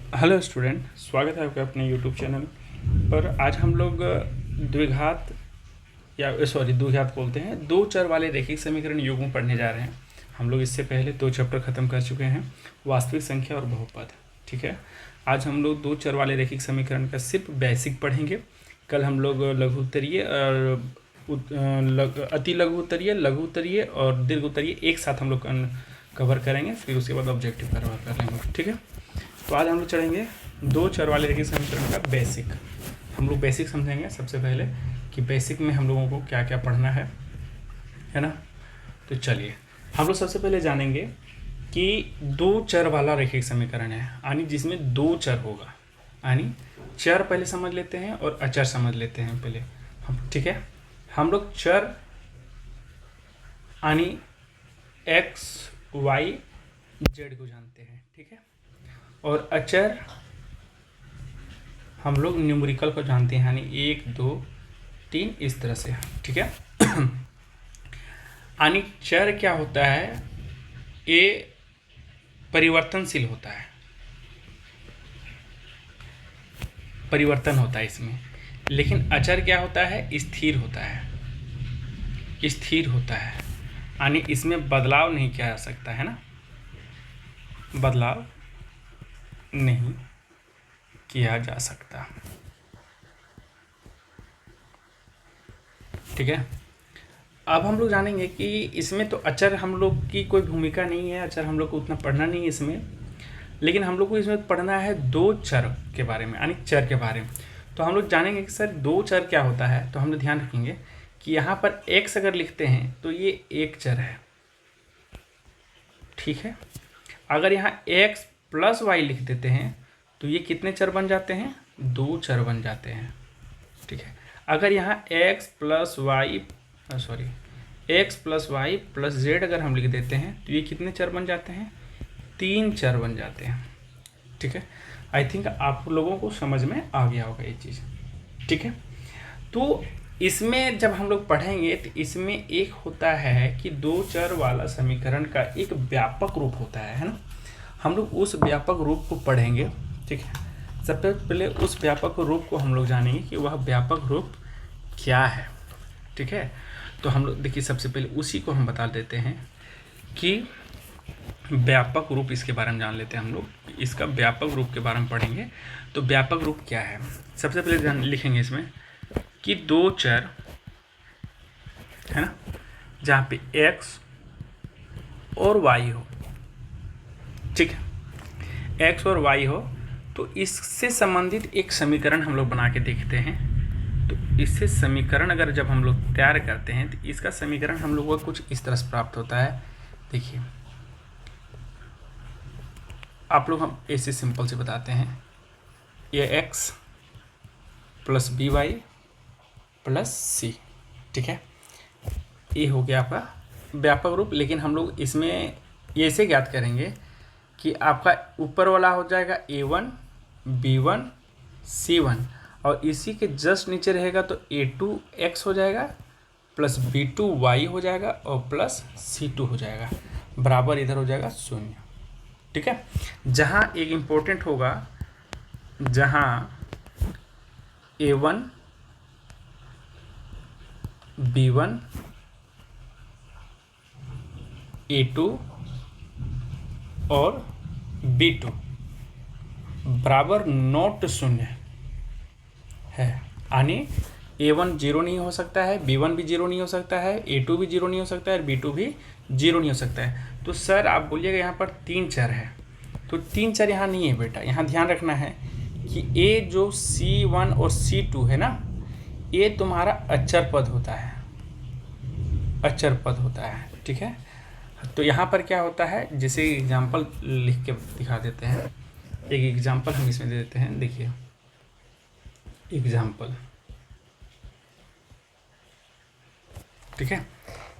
Hello student, स्वागत है आपका अपने यूट्यूब चैनल पर। आज हम लोग द्विघात द्विघात बोलते हैं, दो चर वाले रैखिक समीकरण युग्म पढ़ने जा रहे हैं। हम लोग इससे पहले दो चैप्टर ख़त्म कर चुके हैं, वास्तविक संख्या और बहुपद। ठीक है, आज हम लोग दो चर वाले रैखिक समीकरण का सिर्फ बेसिक पढ़ेंगे। कल हम लोग लघु उत्तरीय और अति लघु उत्तरीय, लघु उत्तरीय और दीर्घ उत्तरीय एक साथ हम लोग कवर करेंगे, फिर उसके बाद ऑब्जेक्टिव कवर कर लेंगे। ठीक है, तो आज हम लोग चढ़ेंगे दो चर वाले रैखिक समीकरण का बेसिक। हम लोग बेसिक समझेंगे सबसे पहले कि बेसिक में हम लोगों को क्या क्या पढ़ना है ना। तो चलिए हम लोग सबसे पहले जानेंगे कि दो चर वाला रैखिक समीकरण है, यानी जिसमें दो चर होगा। यानी चर पहले समझ लेते हैं और अचर समझ लेते हैं पहले हम। ठीक है, हम लोग चर यानी एक्स वाई जेड को जानते हैं। ठीक है, और अचर हम लोग न्यूमेरिकल को जानते हैं, यानी 1 2 3 इस तरह से। ठीक है, यानी चर क्या होता है, ये परिवर्तनशील होता है, परिवर्तन होता है इसमें। लेकिन अचर क्या होता है, स्थिर होता है, स्थिर होता है, यानी इसमें बदलाव नहीं किया जा सकता है ना, बदलाव नहीं किया जा सकता। ठीक है, अब हम लोग जानेंगे कि इसमें तो अचर हम लोग की कोई भूमिका नहीं है, अचर हम लोग को उतना पढ़ना नहीं है इसमें। लेकिन हम लोग को इसमें पढ़ना है दो चर के बारे में, यानी चर के बारे में। तो हम लोग जानेंगे कि सर दो चर क्या होता है। तो हम लोग ध्यान रखेंगे कि यहाँ पर x अगर लिखते हैं तो ये एक चर है। ठीक है, अगर यहाँ x प्लस वाई लिख देते हैं तो ये कितने चर बन जाते हैं, दो चर बन जाते हैं। ठीक है, अगर यहाँ x plus y plus z अगर हम लिख देते हैं तो ये कितने चर बन जाते हैं, तीन चर बन जाते हैं। ठीक है, आई थिंक आप लोगों को समझ में आ गया होगा ये चीज़। ठीक है, तो इसमें जब हम लोग पढ़ेंगे तो इसमें एक होता है कि दो चर वाला समीकरण का एक व्यापक रूप होता है ना। हम लोग उस व्यापक रूप को पढ़ेंगे। ठीक है, सबसे पहले उस व्यापक रूप को हम लोग जानेंगे कि वह व्यापक रूप क्या है। ठीक है, तो हम लोग देखिए सबसे पहले उसी को हम बता देते हैं कि व्यापक रूप, इसके बारे में जान लेते हैं हम लोग। इसका व्यापक रूप के बारे में पढ़ेंगे। तो व्यापक रूप क्या है, सबसे पहले लिखेंगे इसमें कि दो चर है ना, जहाँ पे x और y हो। ठीक है, x और y हो तो इससे संबंधित एक समीकरण हम लोग बना के देखते हैं। तो इससे समीकरण अगर जब हम लोग तैयार करते हैं तो इसका समीकरण हम लोग को कुछ इस तरह से प्राप्त होता है। देखिए आप लोग, हम ऐसे सिंपल से बताते हैं, ये x plus b y plus c. ठीक है, ये हो गया आपका व्यापक रूप। लेकिन हम लोग इसमें ये ऐसे ज्ञात करेंगे कि आपका ऊपर वाला हो जाएगा a1 b1 c1, और इसी के जस्ट नीचे रहेगा तो a2 x हो जाएगा प्लस b2 y हो जाएगा और प्लस c2 हो जाएगा, बराबर इधर हो जाएगा 0। ठीक है, जहाँ एक इम्पोर्टेंट होगा, जहाँ a1 b1 a2 और b2 बराबर नॉट 0 है, यानी a1 जीरो नहीं हो सकता है, b1 भी जीरो नहीं हो सकता है, a2 भी जीरो नहीं हो सकता है और b2 भी जीरो नहीं हो सकता है। तो सर आप बोलिएगा यहाँ पर तीन चर है, तो तीन चर यहाँ नहीं है बेटा। यहाँ ध्यान रखना है कि a जो c1 और c2 है ना, ये तुम्हारा अचर पद होता है, अचर पद होता है। ठीक है, तो यहाँ पर क्या होता है, जैसे एग्जाम्पल लिख के दिखा देते हैं। एक एग्जाम्पल हम इसमें दे देते हैं। देखिए एग्जाम्पल, ठीक है,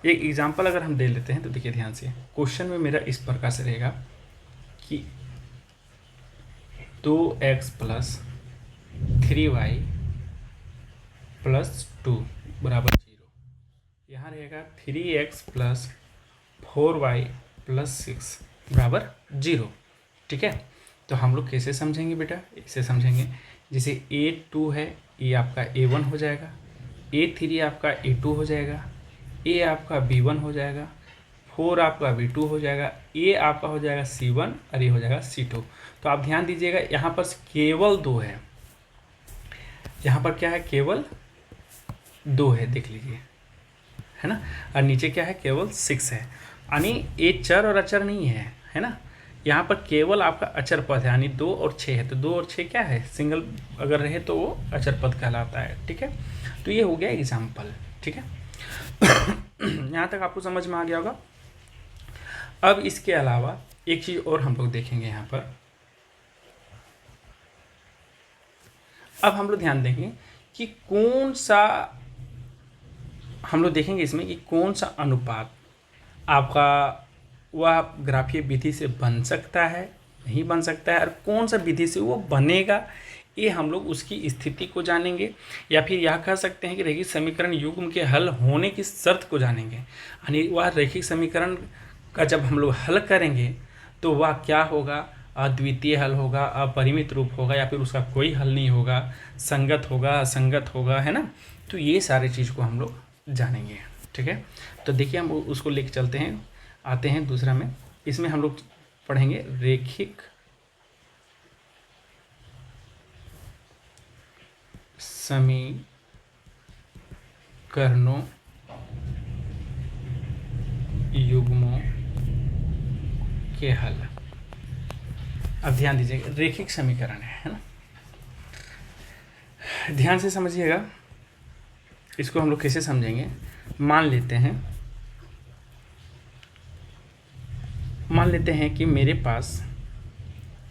एक एग्जाम्पल अगर हम दे लेते हैं तो देखिए ध्यान से, क्वेश्चन में मेरा इस प्रकार से रहेगा कि 2x प्लस 3y प्लस 2 बराबर 0। यहाँ रहेगा 3x प्लस 4y प्लस 6 बराबर 0। ठीक है, तो हम लोग कैसे समझेंगे बेटा, इसे समझेंगे जैसे A2 है, ये आपका A1 हो जाएगा, A3 आपका A2 हो जाएगा, A आपका B1 हो जाएगा, 4 आपका B2 हो जाएगा, A आपका हो जाएगा C1 और ये हो जाएगा C2। तो आप ध्यान दीजिएगा यहाँ पर केवल 2 है, यहाँ पर क्या है, केवल 2 है, देख लीजिए, है ना। और नीचे क्या है, केवल 6 है, यानी ये चर और अचर नहीं है ना। यहाँ पर केवल आपका अचर पद है, यानी 2 और 6 है, तो 2 और 6 क्या है, सिंगल अगर रहे तो वो अचर पद कहलाता है। ठीक है, तो ये हो गया एग्जाम्पल। ठीक है, यहाँ तक आपको समझ में आ गया होगा। अब इसके अलावा एक चीज़ और हम लोग देखेंगे यहाँ पर। अब हम लोग ध्यान देंगे कि कौन सा, हम लोग देखेंगे इसमें कि कौन सा अनुपात आपका वह ग्राफीय विधि से बन सकता है, नहीं बन सकता है, और कौन सा विधि से वो बनेगा, ये हम लोग उसकी स्थिति को जानेंगे, या फिर यह कह सकते हैं कि रैखिक समीकरण युग्म के हल होने की शर्त को जानेंगे। यानी वह रैखिक समीकरण का जब हम लोग हल करेंगे तो वह क्या होगा, अद्वितीय हल होगा, अपरिमित रूप होगा, या फिर उसका कोई हल नहीं होगा, संगत होगा, असंगत होगा, है ना। तो ये सारे चीज़ को हम लोग जानेंगे। ठीक है, तो देखिए हम उसको लेके चलते हैं, आते हैं दूसरा में। इसमें हम लोग पढ़ेंगे रैखिक समीकरणों युग्मों के हल। अब ध्यान दीजिएगा, रैखिक समीकरण है ना, ध्यान से समझिएगा। इसको हम लोग कैसे समझेंगे, मान लेते हैं कि मेरे पास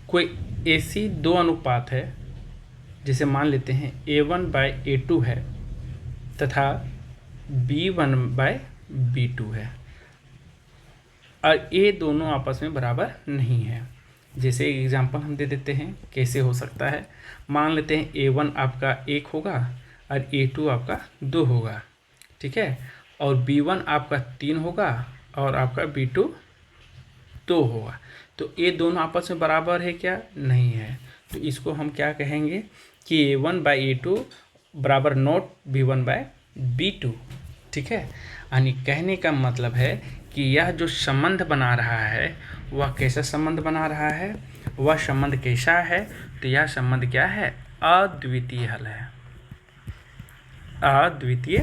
कोई ऐसी 2 अनुपात है, जिसे मान लेते हैं A1/A2 है तथा B1/B2 है, और ये दोनों आपस में बराबर नहीं है। जैसे एग्जांपल हम दे देते हैं कैसे हो सकता है। मान लेते हैं A1 आपका 1 होगा और A2 आपका 2 होगा, ठीक है, और B1 आपका 3 होगा और आपका B2 2 होगा। तो ये दोनों आपस में बराबर है क्या, नहीं है। तो इसको हम क्या कहेंगे कि A1/A2 बराबर नॉट B1/B2। ठीक है, यानी कहने का मतलब है कि यह जो संबंध बना रहा है वह कैसा संबंध बना रहा है, वह संबंध कैसा है, तो यह संबंध क्या है, अद्वितीय हल है, अद्वितीय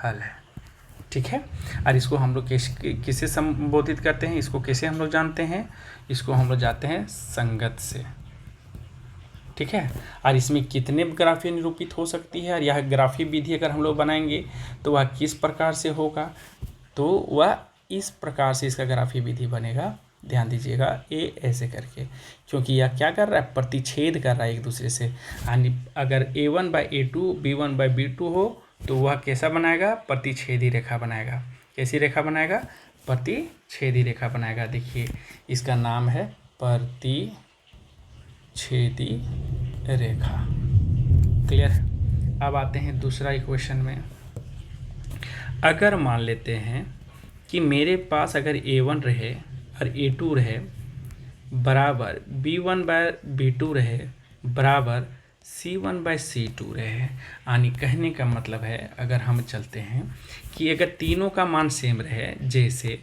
हल है। ठीक है, और इसको हम लोग किसे संबोधित करते हैं, इसको कैसे हम लोग जानते हैं, इसको हम लोग जानते हैं संगत से। ठीक है, और इसमें कितने ग्राफीय निरूपित हो सकती है, और यह ग्राफीय विधि अगर हम लोग बनाएंगे तो वह किस प्रकार से होगा, तो वह इस प्रकार से इसका ग्राफीय विधि बनेगा। ध्यान दीजिएगा, ये ऐसे करके, क्योंकि यह क्या कर रहा है, प्रतिच्छेद कर रहा है एक दूसरे से। यानी अगर A1/A2 B1/B2 हो तो वह कैसा बनाएगा, प्रतिच्छेदी रेखा बनाएगा। कैसी रेखा बनाएगा, प्रतिच्छेदी रेखा बनाएगा। देखिए इसका नाम है प्रतिच्छेदी रेखा। क्लियर। अब आते हैं दूसरा इक्वेशन में। अगर मान लेते हैं कि मेरे पास अगर A1 रहे और A2 रहे बराबर B1/B2 रहे बराबर C1/C2 रहे, यानी कहने का मतलब है, अगर हम चलते हैं कि अगर तीनों का मान सेम रहे, जैसे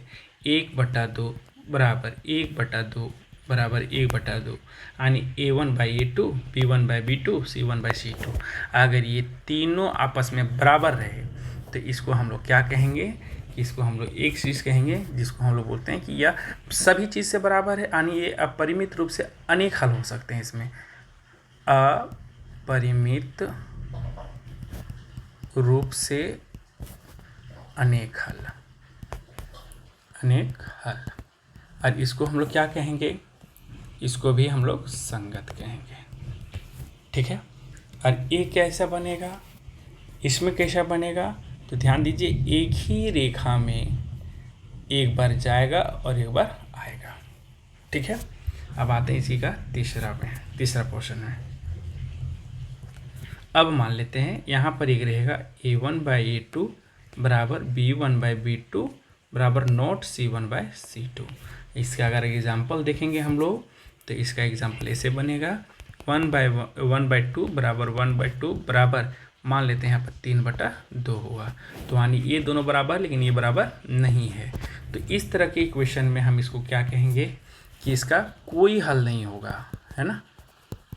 1/2 बराबर 1/2 बराबर 1/2, यानी A1/A2 B1/B2 C1/C2, अगर ये तीनों आपस में बराबर रहे तो इसको हम लोग क्या कहेंगे, कि इसको हम लोग एक चीज़ कहेंगे जिसको हम लोग बोलते हैं कि यह सभी चीज़ से बराबर है, यानी ये अपरिमित रूप से अनेक हल हो सकते हैं। इसमें अपरिमित रूप से अनेक हल, और इसको हम लोग क्या कहेंगे, इसको भी हम लोग संगत कहेंगे। ठीक है, और ये कैसा बनेगा, इसमें कैसा बनेगा, तो ध्यान दीजिए, एक ही रेखा में एक बार जाएगा और एक बार आएगा। ठीक है, अब आते हैं इसी का तीसरा पोर्शन में। अब मान लेते हैं यहाँ पर एक रहेगा A1/A2 बराबर B1/B2 बराबर नॉट C1/C2। इसका अगर एग्जाम्पल देखेंगे हम लोग तो इसका एग्जाम्पल ऐसे बनेगा 1/2 बराबर 1/2 बराबर मान लेते हैं यहाँ पर 3/2 होगा। तो यानी ये दोनों बराबर लेकिन ये बराबर नहीं है। तो इस तरह के इक्वेशन में हम इसको क्या कहेंगे कि इसका कोई हल नहीं होगा, है ना,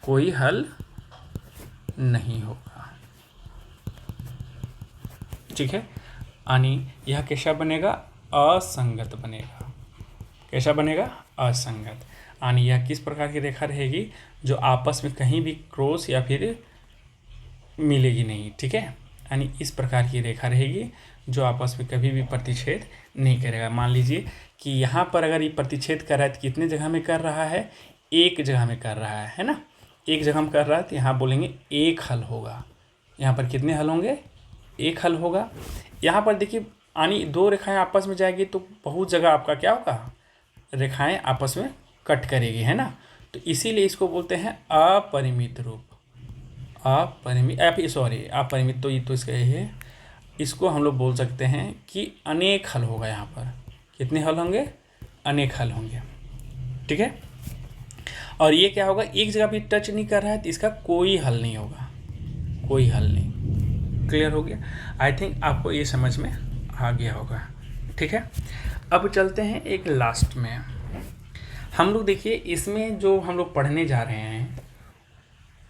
कोई हल नहीं होगा। ठीक है, यानी यह कैसा बनेगा, असंगत बनेगा। कैसा बनेगा, असंगत। यानी यह किस प्रकार की रेखा रहेगी, जो आपस में कहीं भी क्रॉस या फिर मिलेगी नहीं। ठीक है, यानी इस प्रकार की रेखा रहेगी जो आपस में कभी भी प्रतिच्छेद नहीं करेगा। मान लीजिए कि यहाँ पर अगर ये प्रतिच्छेद कर रहा है तो कितने जगह में कर रहा है, एक जगह में कर रहा है ना, एक जगह में कर रहा है। तो यहाँ बोलेंगे एक हल होगा। यहाँ पर कितने हल होंगे, एक हल होगा। यहाँ पर देखिए यानी दो रेखाएं आपस में जाएगी तो बहुत जगह आपका क्या होगा, रेखाएं आपस में कट करेगी, है ना। तो इसीलिए इसको बोलते हैं अपरिमित रूप। अपरिमित तो ये तो इसका ये है। इसको हम लोग बोल सकते हैं कि अनेक हल होगा। यहाँ पर कितने हल होंगे, अनेक हल होंगे। ठीक है, और ये क्या होगा, एक जगह भी टच नहीं कर रहा है तो इसका कोई हल नहीं होगा, कोई हल नहीं। क्लियर हो गया? आई थिंक आपको ये समझ में आ गया होगा। ठीक है, अब चलते हैं एक लास्ट में। हम लोग देखिए इसमें जो हम लोग पढ़ने जा रहे हैं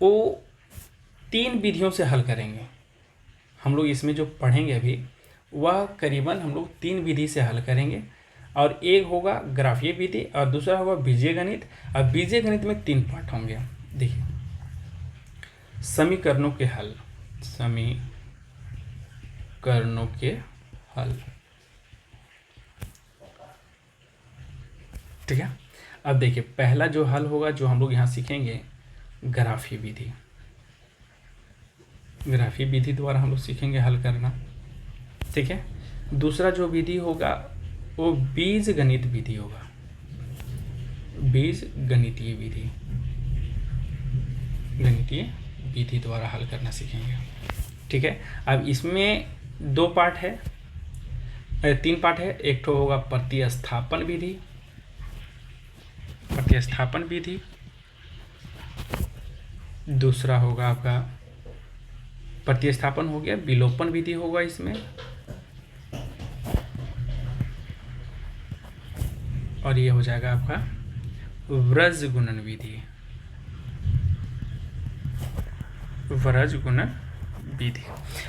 वो 3 विधियों से हल करेंगे। हम लोग इसमें जो पढ़ेंगे अभी वह करीबन हम लोग 3 विधि से हल करेंगे। और एक होगा ग्राफीय विधि और दूसरा होगा बीजीय गणित। और बीजीय गणित में 3 पार्ट होंगे। देखिए, समीकरणों के हल, समीकरणों के हल। ठीक है, अब देखिए पहला जो हल होगा जो हम लोग यहाँ सीखेंगे, ग्राफीय विधि। ग्राफीय विधि द्वारा हम लोग सीखेंगे हल करना। ठीक है, दूसरा जो विधि होगा वो बीज गणित विधि होगा, बीज गणितीय विधि, गणितीय विधि द्वारा हल करना सीखेंगे। ठीक है, अब इसमें 2 पार्ट है, 3 पार्ट है। एक तो होगा प्रतिस्थापन विधि, प्रतिस्थापन विधि। दूसरा होगा आपका प्रतिस्थापन हो गया, विलोपन विधि होगा इसमें। और ये हो जाएगा आपका व्रज गुणन विधि, व्रज गुणन विधि।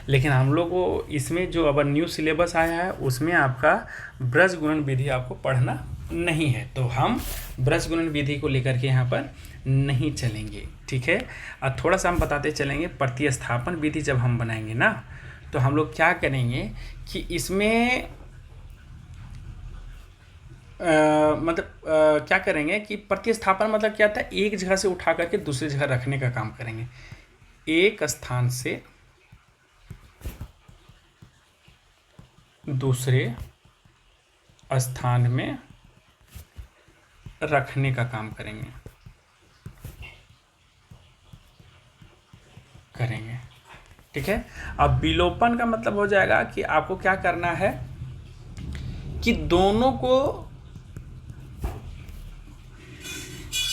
लेकिन हम लोग को इसमें जो अब न्यू सिलेबस आया है उसमें आपका व्रज गुणन विधि आपको पढ़ना नहीं है, तो हम व्रज गुणन विधि को लेकर के यहाँ पर नहीं चलेंगे। ठीक है, और थोड़ा सा हम बताते चलेंगे। प्रतिस्थापन विधि जब हम बनाएंगे ना तो हम लोग क्या करेंगे कि इसमें क्या करेंगे कि प्रतिस्थापन मतलब क्या था, एक जगह से उठा करके दूसरी जगह रखने का काम करेंगे। एक स्थान से दूसरे स्थान में रखने का काम करेंगे। ठीक है, अब विलोपन का मतलब हो जाएगा कि आपको क्या करना है कि दोनों को,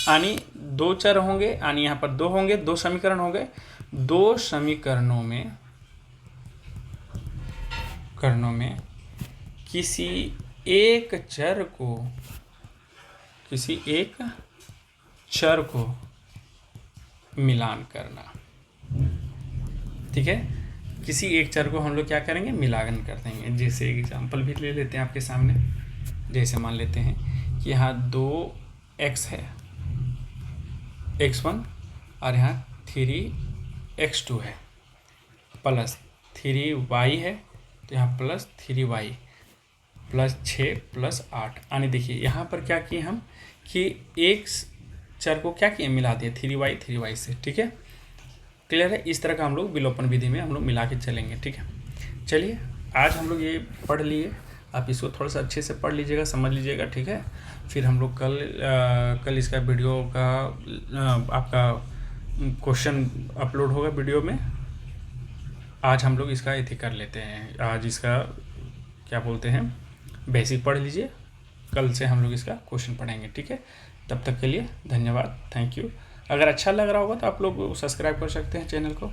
यानी 2 चर होंगे, यानी यहाँ पर 2 होंगे, 2 समीकरण होंगे। 2 समीकरणों में किसी एक चर को मिलान करना। ठीक है, किसी एक चर को हम लोग क्या करेंगे, मिलान कर देंगे। जैसे एग्जांपल भी ले लेते हैं आपके सामने। जैसे मान लेते हैं कि यहाँ 2x है, x1, और यहाँ 3x2 है, प्लस 3y है, तो यहाँ प्लस 3y प्लस 6 प्लस 8। यानी देखिए यहाँ पर क्या किए हम कि एक चर को क्या किए, मिला दिए 3y से। ठीक है, क्लियर है? इस तरह का हम लोग विलोपन विधि में हम लोग मिला के चलेंगे। ठीक है, चलिए आज हम लोग ये पढ़ लिए। आप इसको थोड़ा सा अच्छे से पढ़ लीजिएगा, समझ लीजिएगा। ठीक है, फिर हम लोग कल इसका वीडियो का आपका क्वेश्चन अपलोड होगा वीडियो में। आज हम लोग इसका एथी कर लेते हैं। आज इसका क्या बोलते हैं, बेसिक पढ़ लीजिए। कल से हम लोग इसका क्वेश्चन पढ़ेंगे। ठीक है, तब तक के लिए धन्यवाद, थैंक यू। अगर अच्छा लग रहा होगा तो आप लोग सब्सक्राइब कर सकते हैं चैनल को।